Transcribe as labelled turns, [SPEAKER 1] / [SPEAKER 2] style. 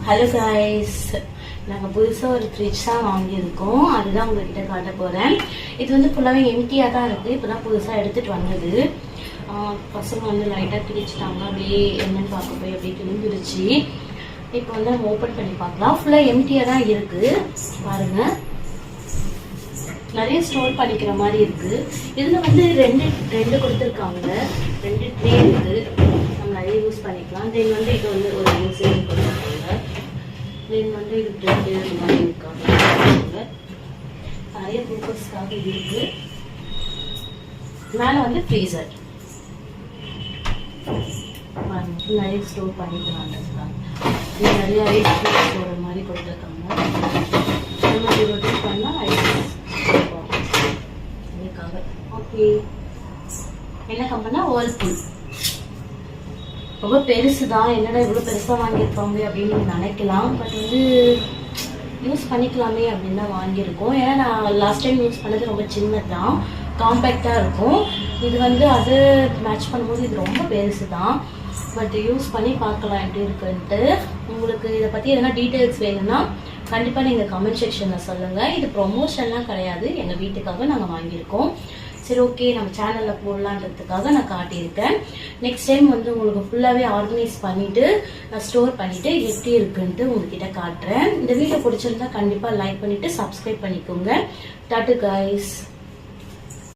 [SPEAKER 1] Hello guys, நாங்கள் புதுசாக ஒரு ஃப்ரிட்ஜ் தான் வாங்கியிருக்கோம். அதுதான் உங்ககிட்ட காட்ட போகிறேன். இது வந்து ஃபுல்லாகவே எம்டியாக தான் இருக்குது. இப்போ தான் புதுசாக எடுத்துகிட்டு வந்தது. பசங்க வந்து லைட்டாக கிழிச்சிட்டாங்க. அப்படியே என்னன்னு பார்க்க போய் அப்படியே கிழிஞ்சிருச்சு. இப்போ வந்து நம்ம ஓப்பன் பண்ணி பார்க்கலாம். ஃபுல்லாக எம்டியாக தான் இருக்குது. பாருங்கள், நிறைய ஸ்டோர் பண்ணிக்கிற மாதிரி இருக்குது. இதில் வந்து ரெண்டு கொடுத்துருக்காங்க. 2 ட்ரே இருக்குது. நம்ம நிறைய யூஸ் பண்ணிக்கலாம். தென் வந்து இது வந்து ஒரு யூஸேஜ் கொடுத்துருக்காங்க. தென் வந்து இது ட்ரெண்டு இந்த மாதிரி இருக்காங்க. நிறைய பர்பஸ்க்காக இது இருக்குது. மேலே வந்து ஃப்ரீசர் நிறைய ஸ்டோர் பண்ணிக்கலாம். இது நிறைய ஐஸ் போகிற மாதிரி கொடுத்துருக்காங்க. இந்த மாதிரி ரொட்டேட் பண்ணால் ஐஸ் இதுக்காக. ஓகே, என்ன கம்பெனினா வேர்ல்பூல். ரொம்ப பெருசு தான். என்னடா இவ்வளோ பெருசாக வாங்கியிருப்பாங்க அப்படின்னு நீங்கள் நினைக்கலாம். பட் வந்து யூஸ் பண்ணிக்கலாமே அப்படின்னு தான் வாங்கியிருக்கோம். ஏன்னா நான் லாஸ்ட் டைம் யூஸ் பண்ணது ரொம்ப சின்னது தான், காம்பேக்டாக இருக்கும். இது வந்து அது மேட்ச் பண்ணும்போது இது ரொம்ப பெருசு தான். பட் யூஸ் பண்ணி பார்க்கலாம் எப்படி இருக்குன்ட்டு. உங்களுக்கு இதை பற்றி எதனா டீட்டெயில்ஸ் வேணும்னா கண்டிப்பாக நீங்கள் கமெண்ட் செக்ஷனில் சொல்லுங்கள். இது ப்ரொமோஷன்லாம் கிடையாது, எங்கள் வீட்டுக்காக நாங்கள் வாங்கியிருக்கோம். சரி, ஓகே, நம்ம சேனலில் போடலான்றதுக்காக நான் காட்டியிருக்கேன். நெக்ஸ்ட் டைம் வந்து உங்களுக்கு ஃபுல்லாகவே ஆர்கனைஸ் பண்ணிவிட்டு நான் ஸ்டோர் பண்ணிவிட்டு எப்படி இருக்குன்ட்டு உங்ககிட்ட காட்டுறேன். இந்த வீடியோ பிடிச்சிருந்தா கண்டிப்பாக லைக் பண்ணிவிட்டு சப்ஸ்கிரைப் பண்ணிக்கோங்க. Tata guys.